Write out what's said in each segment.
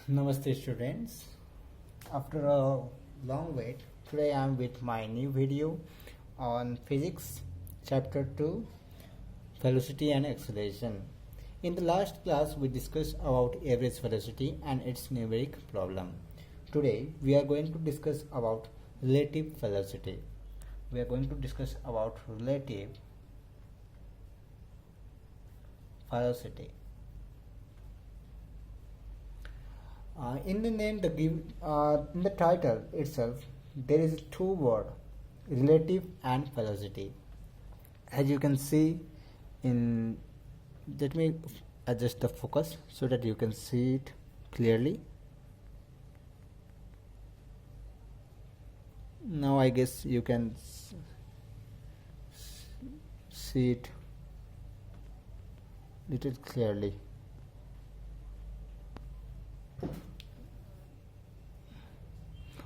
Namaste students. After a long wait, today I am with my new video on physics chapter 2 velocity and acceleration. In the last class we discussed about average velocity and its numeric problem. Today we are going to discuss about relative velocity. We are going to discuss about relative velocity. In the name, in the title itself, there is two word, relative and velocity. As you can see, let me adjust the focus so that you can see it clearly. Now I guess you can see it little clearly.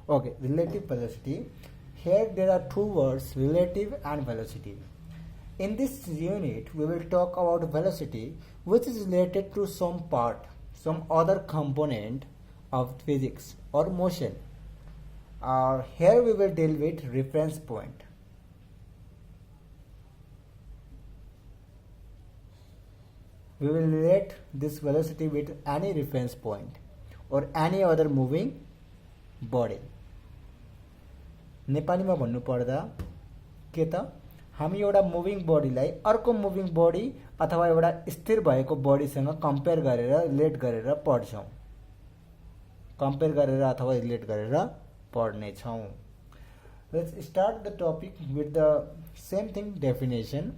Okay, relative velocity. Here there are two words, relative and velocity. In this unit, we will talk about velocity, which is related to some part, some other component of physics or motion. Here we will deal with reference point. We will relate this velocity with any reference point or any other moving body. नेपालीमा भन्नु पर्दा के त हामी एउटा moving बडीलाई अर्को moving body अथवा एउटा स्थिर भएको बडीसँग कम्पेयर गरेर रिलेट गरेर पढ्छौं, कम्पेयर गरेर अथवा रिलेट गरेर पढ्ने छौं. Let's start the topic with the same thing, definition.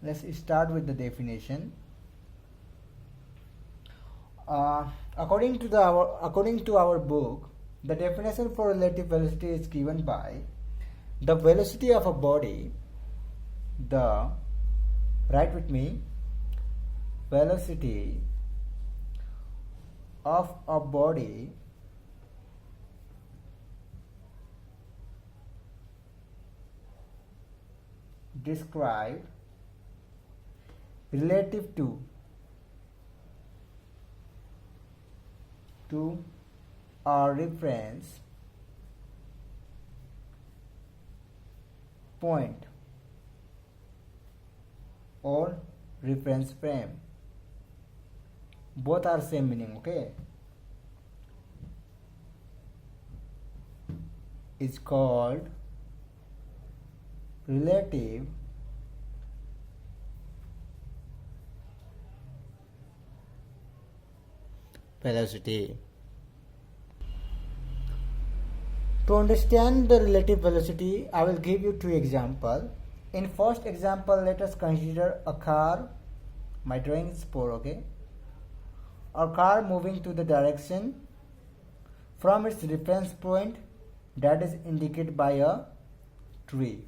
Let's start with the definition. According to our book, the definition for relative velocity is given by the velocity of a body. Write with me, velocity of a body described relative to a reference point or reference frame. Both are same meaning, okay? It's called relative velocity. To understand the relative velocity, I will give you two examples. In first example, let us consider a car. My drawing is poor, okay? A car moving to the direction from its reference point that is indicated by a tree.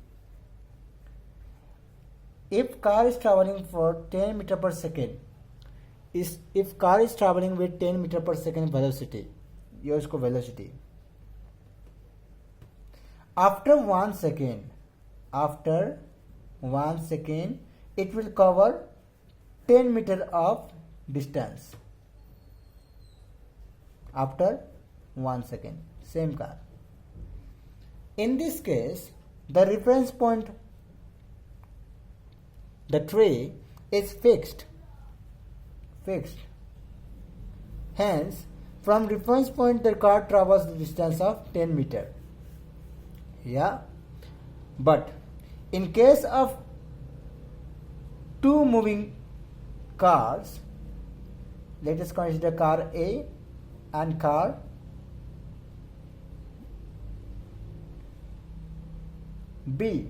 If car is traveling for 10 meter per second, if car is traveling with 10 meter per second velocity, ये उसको velocity. After 1 second, it will cover 10 meter of distance. After 1 second, same car. In this case, the reference point, the tree, is fixed. Hence, from reference point, the car travels the distance of 10 meter. Yeah, but in case of two moving cars, let us consider car A and car B.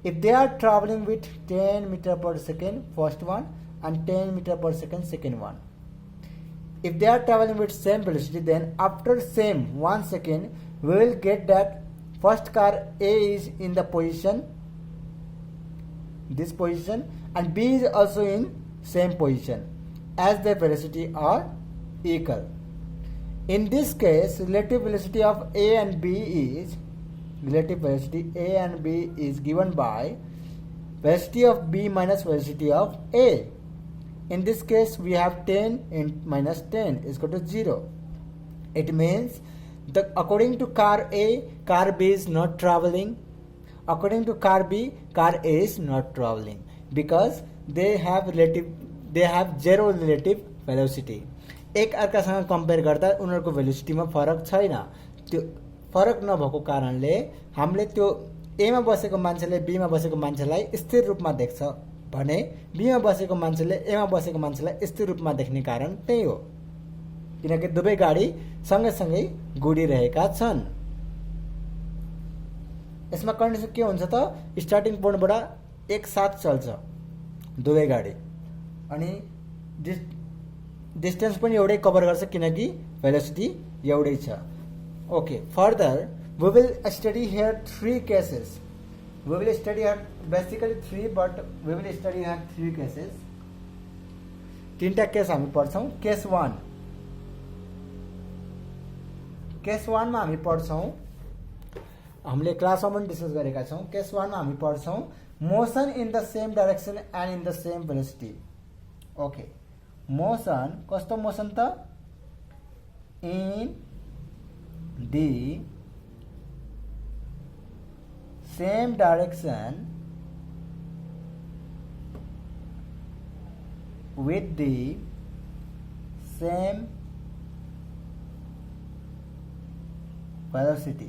If they are traveling with 10 meter per second, first one, and 10 meter per second, second one. If they are traveling with same velocity, then after same 1 second, we will get that first car A is in the position, this position, and B is also in same position, as their velocity are equal. In this case, relative velocity of A and B is given by velocity of B minus velocity of A. In this case, we have 10 and minus 10 is equal to 0. It means that according to car A, car B is not traveling. According to car B, car A is not traveling because they have zero relative velocity. एक अर्कासँग compare गर्दा उनीहरूको भेलोसिटीमा फरक छैन. त्यो फरक नभएको कारणले हामीले त्यो ए मा बसेको मान्छेले बी मा बसेको मान्छेलाई स्थिर रूपमा देख्छ भने बी मा बसेको मान्छेले ए मा बसेको मान्छेलाई स्थिर रूपमा देख्ने कारण त्यही हो, किनकि दुवै गाडी सँगैसँगै गुडिरहेका छन्. यसमा कन्डिसन के हुन्छ त, स्टार्टिङ पोइन्टबाट एक साथ चल्छ दुवै गाडी अनि डिस्टेन्स पनि एउटै कभर गर्छ किनकि भेलोसिटी एउटै छ. Okay, further we will study here three cases. We will study here basically three, but we will study here three cases. तीनटा केस हामी पढ्छौं. केस 1, केस 1 मा हामी पढ्छौं, हामीले क्लासमा पनि डिस्कस गरेका छौं. केस 1 मा हामी पढ्छौं motion in the same direction and in the same velocity. Okay, motion कस्तो मोशन त, in the same direction with the same velocity.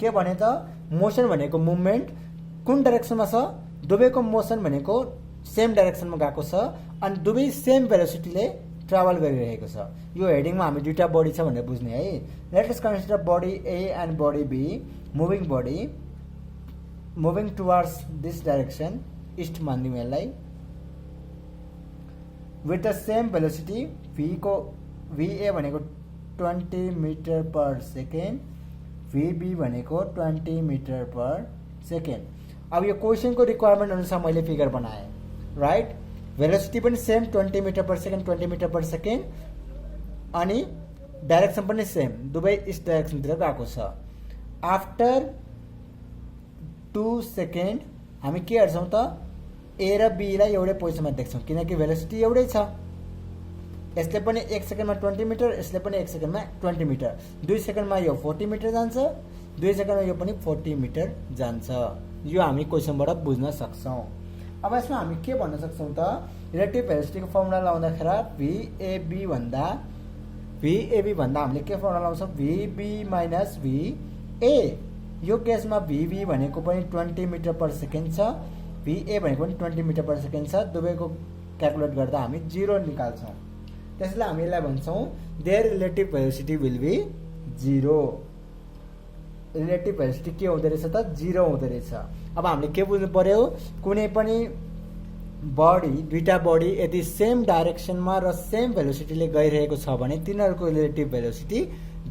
के भने त, मोशन भनेको मुभमेन्ट कुन डाइरेक्सनमा छ, दुवैको मोशन भनेको सेम डाइरेक्सनमा गएको छ अनि दुवै सेम भेलोसिटीले ट्राभल गरिरहेको छ. यो हेडिङमा हामी दुईटा बडी छ भनेर बुझ्ने है. Let us consider body A and body B, moving body moving towards this direction, east मान्दिउँ यसलाई, with the same velocity. v को va भनेको 20 मिटर पर सेकेन्ड, vb भनेको 20 मिटर पर सेकेन्ड. अब यो क्वेसनको रिक्वायरमेन्ट अनुसार मैले फिगर बनाएँ, राइट. भेलोसिटी पनि same 20 metre per second, 20 metre per second अनि डाइरेक्सन पनि सेम, दुवै इस्ट डाइरेक्सनतिर गएको छ. आफ्टर 2 सेकेन्ड हामी के हेर्छौं त, ए र बी लाई एउटै पोजिसनमा देख्छौं किनकि भेलोसिटी एउटै छ. यसले पनि 1 सेकेन्डमा 20 मिटर, यसले पनि 1 सेकेन्डमा 20 मिटर, 2 सेकेन्डमा यो 40 मिटर जान्छ, 2 सेकेन्डमा यो पनि 40 मिटर जान्छ. यो हामी क्वेसनबाट बुझ्न सक्छौं. अब यसमा हामी के भन्न सक्छौं त, रिलेटिभ भेलोसिटीको फर्मुला लाउँदाखेरि VAB भन्दा हामीले के फर्मुला लाउँछौं, VB माइनस VA. यो केसमा VB भनेको पनि 20 मिटर पर सेकेन्ड छ, VA भनेको पनि 20 मिटर पर सेकेन्ड छ. दुवैको क्याल्कुलेट गर्दा हामी 0 निकाल्छौं. त्यसैले हामी यसलाई भन्छौं their relative velocity will be 0. Relative velocity के हुँदै रहेछ त, 0 हुँदै रहेछ. अब हामीले के बुझ्नु पर्यो, कुनै पनि बडी, दुईटा बडी यदि सेम डाइरेक्सनमा र सेम भेलोसिटीले गइरहेको छ भने तिनीहरूको रिलेटिभ भेलोसिटी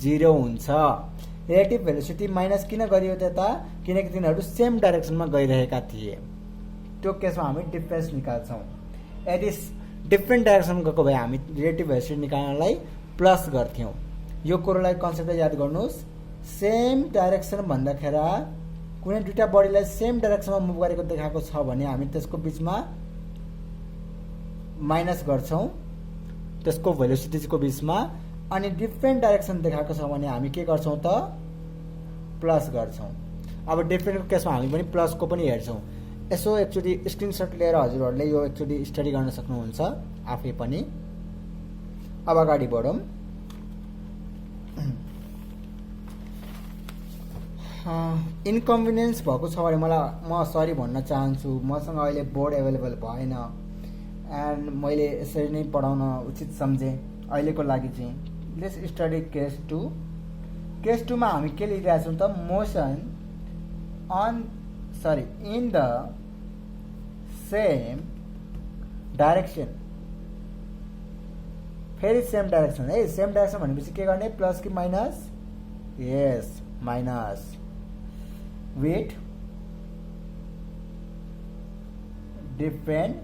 0 हुन्छ. रिलेटिभ भेलोसिटी माइनस किन गरियो त, किनकि तिनीहरू सेम डाइरेक्सनमा गइरहेका थिए. त्यो केसमा हामी डिफरेन्स निकाल्छौं. यदि डिफरेन्ट डाइरेक्सनमा गएको भए हामी रिलेटिभ भेलोसिटी निकाल्नलाई प्लस गर्थ्यौं. यो कुरोलाई कन्सेप्ट याद गर्नुहोस्. सेम डाइरेक्सन भन्दाखेरि कुनै दुईटा बडीलाई सेम डाइरेक्सनमा मुभ गरेको देखाएको छ भने हामी त्यसको बीचमा माइनस गर्छौं, त्यसको भेलोसिटीको बीचमा. अनि डिफरेन्ट डाइरेक्सन देखाएको छ भने हामी के गर्छौं त, प्लस गर्छौं. अब डिफरेन्टको केसमा हामी पनि प्लसको पनि हेर्छौं. यसो एकचोटि स्क्रिनशट लिएर हजुरहरूले यो एकचोटि स्टडी गर्न सक्नुहुन्छ आफै पनि. अब अगाडि बढौं. इन्कन्भिनियन्स भएको छ भने म सरी भन्न चाहन्छु. मसँग अहिले बोर्ड एभाइलेबल भएन एन्ड मैले यसरी नै पढाउन उचित सम्झेँ अहिलेको लागि चाहिँ. Let's study case 2. केस 2 मा हामी के लेखिरहेका छौं त, motion in the same direction. फेरि सेम डाइरेक्सन है. सेम डाइरेक्सन भनेपछि के गर्ने, प्लस कि माइनस, यस माइनस, विथ डिफरेन्ट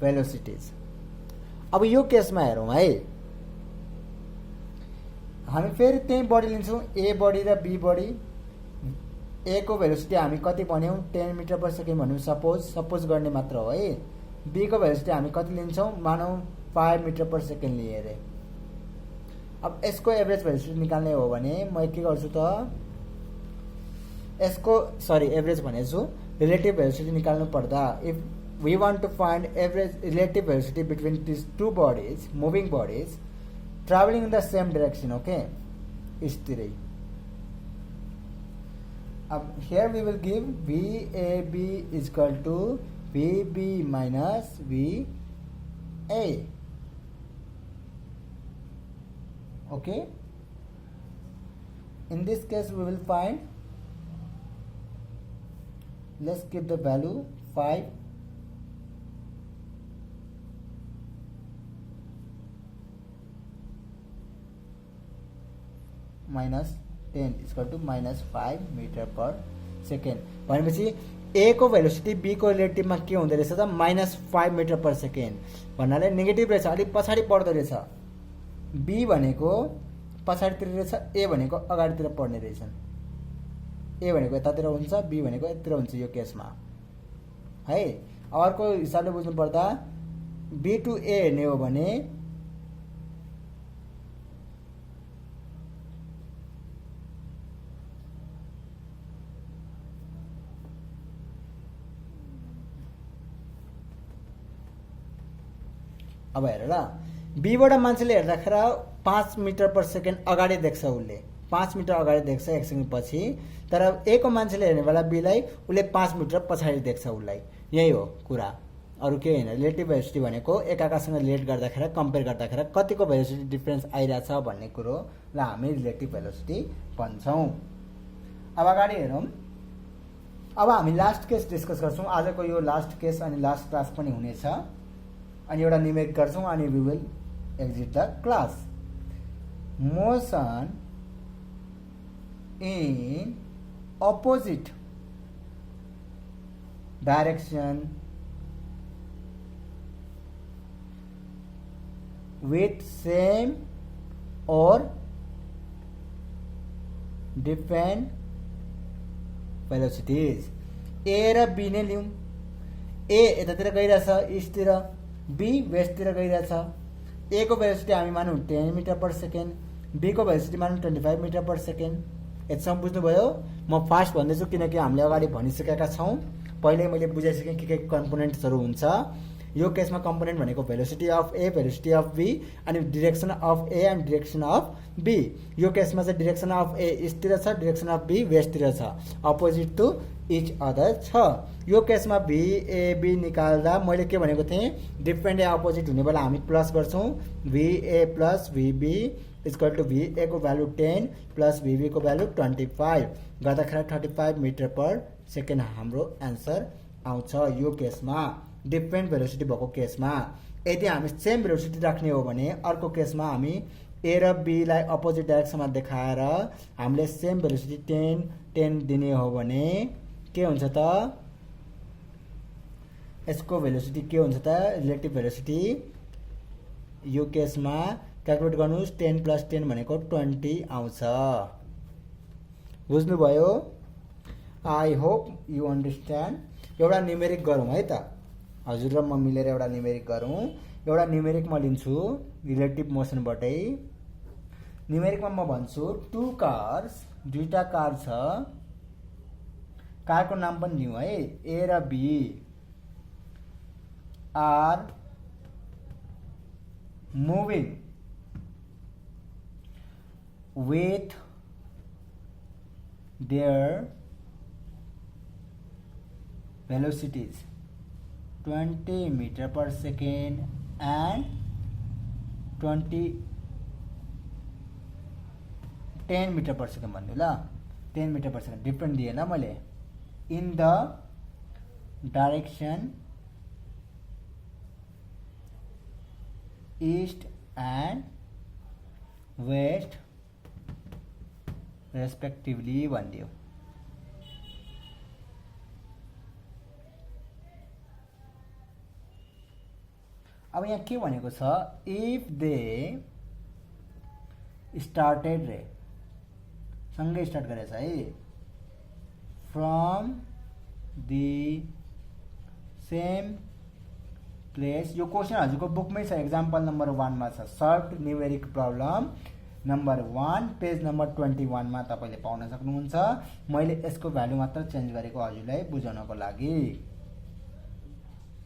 भेलोसिटीज. अब यो केसमा हेरौं है, हामी फेरि त्यही बडी लिन्छौं, ए बडी र बी बडी. ए को भेलोसिटी हामी कति भन्यौं 10 मिटर पर सेकेन्ड भन्यौं सपोज गर्ने मात्र हो है बी को भेलोसिटी हामी कति लिन्छौं मानौं 5 मिटर पर सेकेन्ड लिए रे अब यसको एभरेज भेलोसिटी निकाल्ने हो भने म के गर्छु त यसको सरी एभरेज भनेछु रिलेटिभ भेलोसिटी निकाल्नु पर्दा if we want to find average relative velocity between these two bodies moving bodies traveling in the same direction okay इस्तिरै अब here we will give VAB is equal to VB minus VA okay in this case we will find let's give the value 5 minus 10 is equal to minus 5 meter per second भनेपछि ए को velocity be को रिलेटिभमा के हुँदै रहेछ त -5 metre per second भन्नाले negative रहेछ अलि पछाडी पर्दो रहेछ बी भनेको पछाडीतिर रहेछ ए भनेको अगाडितिर पर्ने रहेछन् ए भनेको यतातिर हुन्छ बी भनेको यतातिर हुन्छ यो केसमा है अर्को हिसाबले बुझ्नु पर्दा बी टु ए हेर्ने हो भने अब हेर ल बी बाट मान्छेले हेर्दाखेरि 5 मिटर पर सेकेन्ड अगाडि देख्छ उसले 5 मिटर अगाडि देख्छ एक सेकेन्ड पछि तर ए को मान्छेले हेर्ने बेला बी लाई उसले 5 मिटर पछाडि देख्छ उसलाई यही हो कुरा अरु के हैन रिलेटिभ भेलोसिटी भनेको एकाकासँग रिलेट गर्दाखेरि कम्पेयर गर्दाखेरि कतिको भेलोसिटी डिफरेन्स आइराछ भन्ने कुरो ल हामी रिलेटिभ भेलोसिटी भन्छौं अब अगाडि हेरौं अब हामी लास्ट केस डिस्कस गर्छौं आजको यो लास्ट केस अनि लास्ट क्लास पनि हुनेछ अनि एउटा न्यूमेरिक गर्छौं अनि we will exit the class motion in opposite direction with same or different velocities A र B नै लियौं A यतातिर गइराछ इस्टतिर B वेस्टतिर गइराछ A को भेलोसिटी हामी मानौं 10 मिटर पर सेकेन्ड B को भेलोसिटी मानौं 25 मिटर पर सेकेन्ड यतिसम्म बुझ्नुभयो म फास्ट भन्दैछु किनकि हामीले अगाडि भनिसकेका छौं पहिले मैले बुझाइसके के कम्पोनेन्ट्सहरु हुन्छ यो केसमा कम्पोनेन्ट भनेको velocity of A velocity of B अनि direction of A and direction of B यो केसमा चाहिँ डिरेक्सन अफ ए इस्टतिर छ डिरेक्सन अफ बी वेस्टतिर छ अपोजिट टु इच अदर छ यो केसमा भी ए बी निकाल्दा मैले के भनेको थिएँ डिफरेन्ट या अपोजिट हुने बेला हामी प्लस गर्छौं V A plus VB equal to V A को भ्यालु 10 प्लस VB को भ्यालु 25 गर्दाखेरि 35 मिटर पर सेकेन्ड हाम्रो आन्सर आउँछ यो केसमा डिफरेन्ट भेलोसिटी भएको केसमा यदि हामी सेम भेलोसिटी राख्ने हो भने अर्को केसमा हामी ए र बी लाई अपोजिट डाइरेक्सनमा देखाएर हामीले सेम भेलोसिटी 10 दिने हो भने के हुन्छ त यसको भेलोसिटी के हुन्छ त रिलेटिभ भेलोसिटी यो केसमा क्याल्कुलेट गर्नुस् 10 प्लस 10 भनेको 20 आउँछ बुझ्नुभयो आई होप यु अन्डरस्ट्यान्ड एउटा न्यूमेरिक गरौँ है त हजुर र म मिलेर एउटा न्यूमेरिक गरौँ एउटा न्यूमेरिक म लिन्छु रिलेटिभ मोसनबाटै न्यूमेरिकमा म भन्छु टु कार्स दुईटा कार छ कारको नाम पनि दिउँ है ए र B are moving with their velocities 20 meter per second and 10 meter per second भन्नु ल 10 meter per second डिफरेन्ट दिएन मैले in the direction east and west respectively भनिदियो अब यहाँ के भनेको छ इफ दे स्टार्टेड रे सँगै स्टार्ट गरेछ है फ्रम द सेम प्लेस। यो क्वेसन हजुरको बुकमै छ, एक्जाम्पल नम्बर 1 मा छ। Solve numeric problem number 1 page number 21 मा तपाईले पाउन सक्नुहुन्छ। मैले यसको भ्यालु मात्र चेन्ज गरेको हजुरलाई बुझाउनको लागि।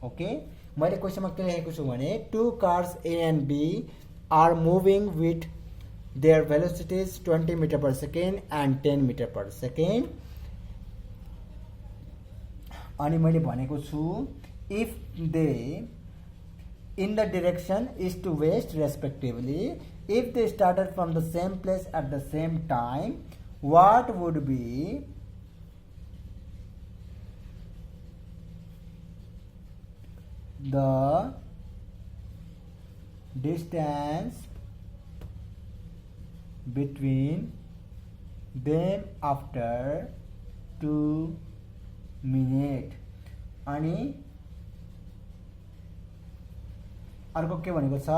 ओके, मैले क्वेसनमा के लेखेको छु भने two cars A and B are moving with their velocities 20 metre per second and 10 meter per second. अनि मैले भनेको छु if they in the direction east to west respectively, if they started from the same place at the same time, what would be the distance between them after 2 minutes? अनि अर्को के भनेको छ,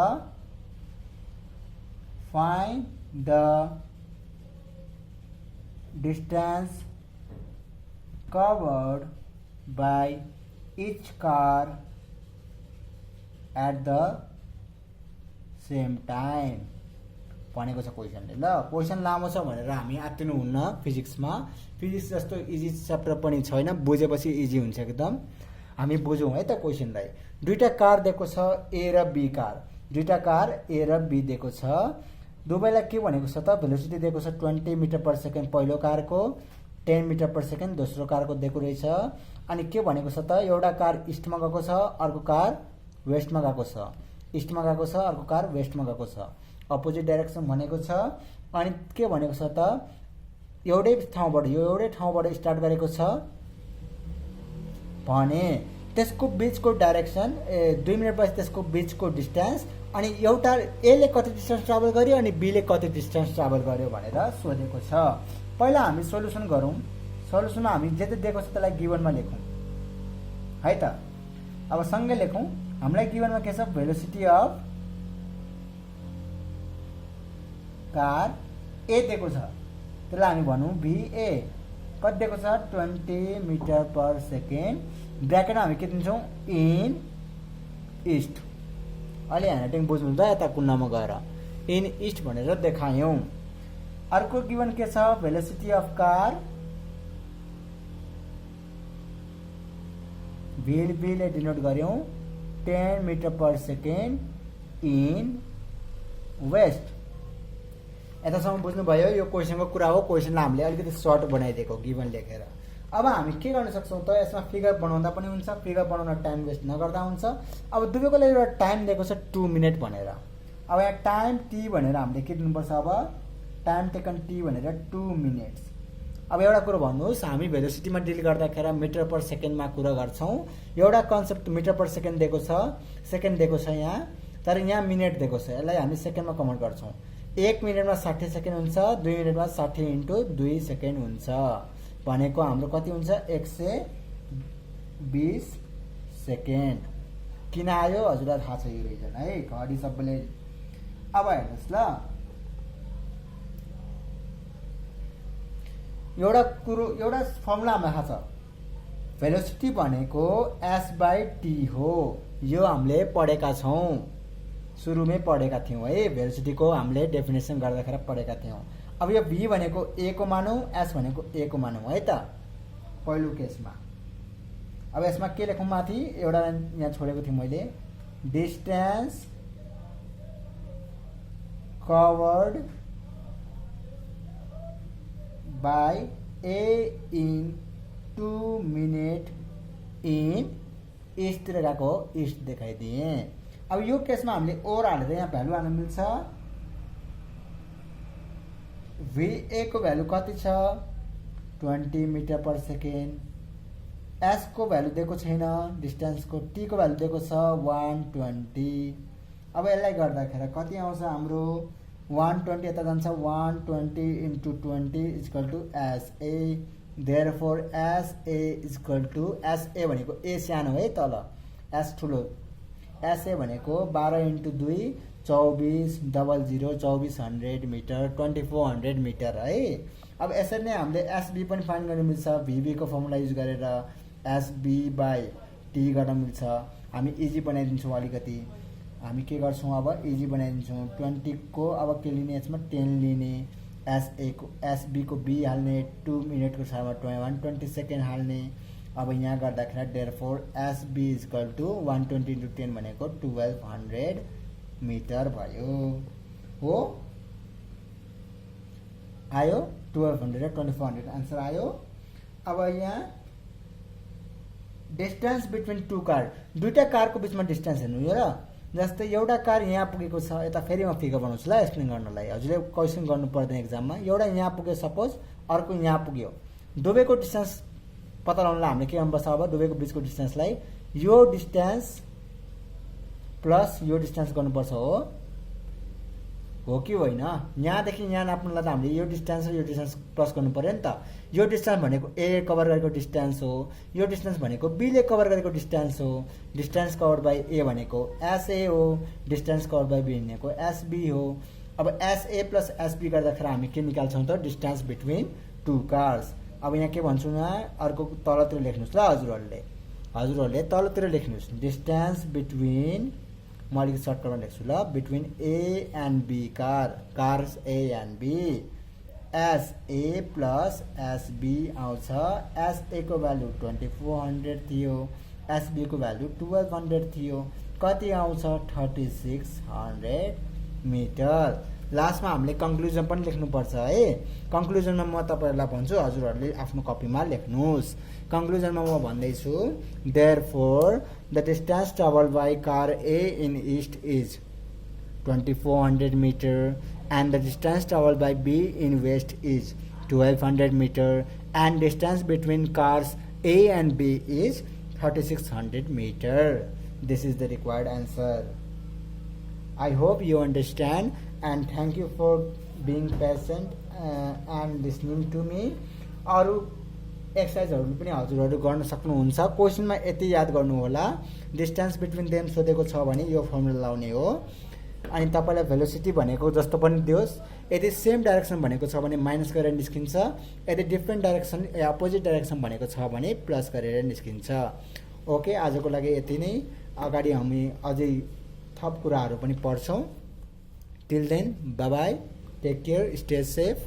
find the distance covered by each car at the same time भनेको छ क्वेसनले। ल question लामो छ भनेर हामी आत्तिनु हुन्न फिजिक्समा। फिजिक्स जस्तो इजी च्याप्टर पनि छैन, बुझेपछि इजी हुन्छ एकदम। हामी बुझौँ है त क्वेसनलाई। दुईटा कार दिएको छ, ए र बी कार। दुईटा कार ए र बी दिएको छ। दुवैलाई के भनेको छ त, भेलोसिटी दिएको छ 20 मिटर पर सेकेन्ड पहिलो कारको, 10 मिटर पर सेकेन्ड दोस्रो कारको दिएको रहेछ। अनि के भनेको छ त, एउटा कार इस्टमा गएको छ, अर्को कार वेस्टमा गएको छ। इस्टमा गएको छ, अर्को कार वेस्टमा गएको छ, अपोजिट डाइरेक्सन भनेको छ। अनि के भनेको छ त, एउटै ठाउँबाट एउटै ठाउँबाट स्टार्ट गरेको छ भने त्यसको बीचको डाइरेक्सन 2 मिनटपछि त्यसको बीचको डिस्टेन्स, अनि एउटा एले कति डिस्टेन्स ट्राभल गर्यो अनि बीले कति डिस्टेन्स ट्राभल गर्यो भनेर सोधेको छ। पहिला हामी सोल्युसन गरौँ। सोल्युसनमा हामी जे जे दिएको छ त्यसलाई गिभनमा लेखौँ है त। अब सँगै लेखौँ। हामीलाई गिभनमा के छ, भेलोसिटी अफ कार ए दिएको छ, त्यसलाई हामी भनौँ VA। कति दिएको छ, 20 मिटर पर सेकेन्ड। ब्र्याकेटमा हामी के दिन्छौँ, इन इस्ट। अहिले ह्यान्डराइटिङ बुझ्नु त, यता कुन्नामा गएर इन इस्ट भनेर देखायौँ। अर्को गिभन के छ, velocity of car VB denote गर्यौँ 10 meter per second in west. यतासम्म बुझ्नुभयो, यो क्वेसनको कुरा हो। क्वेसनलाई हामीले अलिकति सर्ट बनाइदिएको गिभन लेखेर। अब हामी के गर्न सक्छौँ त, यसमा फिगर बनाउँदा पनि हुन्छ, फिगर बनाउन टाइम वेस्ट नगर्दा हुन्छ। अब दुवैको लागि एउटा टाइम दिएको छ 2 मिनट भनेर। अब यहाँ टाइम टी भनेर हामीले के दिनुपर्छ, अब टाइम टेकन टी भनेर 2 मिनट्स। अब एउटा कुरो भन्नुहोस्, हामी भेलोसिटीमा डिल गर्दाखेरि मिटर पर सेकेन्डमा कुरा गर्छौँ। एउटा कन्सेप्ट मिटर पर सेकेन्ड दिएको छ, सेकेन्ड दिएको छ यहाँ, तर यहाँ मिनट दिएको छ। यसलाई हामी सेकेन्डमा कन्भर्ट गर्छौँ। 1 मिनटमा 60 सेकेन्ड हुन्छ, 2 मिनटमा 60 × 2 सेकेन्ड हुन्छ भनेको हाम्रो कति हुन्छ, 120 सेकेन्ड। किन आयो हजुरलाई थाहा छ यो रिजन है, घडी सबैले। अब हेर्नुहोस् ल, एउटा कुरो, एउटा फर्मुला हामीलाई थाहा छ, भेलोसिटी भनेको S/T हो। यो हामीले पढेका छौँ, सुरुमै पढेका थियौँ है। भेलोसिटीको हामीले डेफिनेसन गर्दाखेरि पढेका थियौँ। अब यो V भनेको A को मानौँ, S भनेको A को मानौँ है त पहिलो केसमा। अब यसमा के लेखौँ, माथि एउटा यहाँ छोडेको थिएँ मैले, distance covered by A in 2 minute in इस्टतिर गएको इस्ट देखाइदिएँ। अब यो केसमा हामीले ओर हालेर यहाँ भ्यालु हाल्न मिल्छ। VA को भ्यालु कति छ, 20 मिटर पर सेकेन्ड। S को भ्यालु दिएको छैन डिस्टेन्सको, T को भ्यालु दिएको छ 120। अब यसलाई गर्दाखेरि कति आउँछ हाम्रो, 120 यता जान्छ, 120 × 20 = SA। देयरफोर SA SA भनेको A सानो है तल, S ठुलो। SA भनेको 12 × 2 24 00 2400 मिटर 2400 मिटर है। अब यसरी नै हामीले एसबी पनि फाइन्ड गर्न मिल्छ भिबी को फर्मुला युज गरेर SB/T गर्न मिल्छ हामी इजी बनाइदिन्छौँ अलिकति हामी के गर्छौँ अब इजी बनाइदिन्छौँ 20 को अब के लिने यसमा 10 लिने SB को B हाल्ने 2 मिनेटको साथमा 120 सेकेन्ड हाल्ने अब यहाँ गर्दाखेरि therefore SB = 120 × 10 भनेको 1200 मिटर भयो हो आयो 1200 र 2400 आन्सर आयो अब यहाँ डिस्टेन्स बिट्विन टु कार दुईटा कारको बीचमा डिस्टेन्स हेर्नु यो र जस्तै एउटा कार यहाँ पुगेको छ यता फेरि म फिगर बनाउँछु ल एक्सप्लेन गर्नलाई हजुरले क्वेसन गर्नु पर्दैन एक्जाममा एउटा यहाँ पुग्यो सपोज अर्को यहाँ पुग्यो दुवैको डिस्टेन्स पत्ता लगाउनलाई हामीले के गर्नुपर्छ अब दुवैको बीचको डिस्टेन्सलाई यो डिस्टेन्स प्लस यो डिस्टेन्स गर्नुपर्छ हो कि होइन यहाँदेखि यहाँ नाप्नुलाई त हामीले यो डिस्टेन्स र यो डिस्टेन्स प्लस गर्नु पर्यो नि त यो डिस्टेन्स भनेको ए कभर गरेको डिस्टेन्स हो यो डिस्टेन्स भनेको बीले कभर गरेको डिस्टेन्स हो डिस्टेन्स कभर बाई ए भनेको एसए हो डिस्टेन्स कभर बाई बी भनेको एसबी हो अब एसए प्लस एसबी गर्दाखेरि हामी के निकाल्छौँ त डिस्टेन्स बिट्विन टु कार्स अब यहाँ के भन्छु न अर्को तलतिर लेख्नुहोस् ल हजुरहरूले तलतिर लेख्नुहोस् डिस्टेन्स बिट्विन म अलिकति सर्टकटमा लेख्छु ल between A and B cars A and B SA plus SB आउँछ एसए को भ्यालु 2400 थियो एसबी को भ्यालु 1200 थियो कति आउँछ 3600 मिटर लास्टमा हामीले कन्क्लुजन पनि लेख्नुपर्छ है कन्क्लुजनमा म तपाईहरुलाई भन्छु हजुरहरूले आफ्नो कपीमा लेख्नुस् कन्क्लुजनमा म भन्दैछु therefore the distance traveled by car A in east is 2400 meter and the distance traveled by B in west is 1200 meter and distance between cars A and B is 3600 meter. This is the required answer. I hope you understand and thank you for being patient and listening to me. अरु एक्सरसाइजहरु पनि हजुरहरु गर्न सक्नुहुन्छ क्वेशनमा यति याद गर्नु होला distance between them सोधेको छ भने यो फर्मुला लाउने हो अनि तपाईलाई भेलोसिटी भनेको जस्तो पनि दियोस् यदि सेम डाइरेक्सन भनेको छ भने माइनस गरेर निस्किन्छ यदि डिफरेन्ट डाइरेक्सन या अपोजिट डाइरेक्सन भनेको छ भने प्लस गरेर निस्किन्छ ओके आजको लागि यति नै अगाडि हामी अझै थप कुराहरु पनि पढ्छौं till then bye bye take care stay safe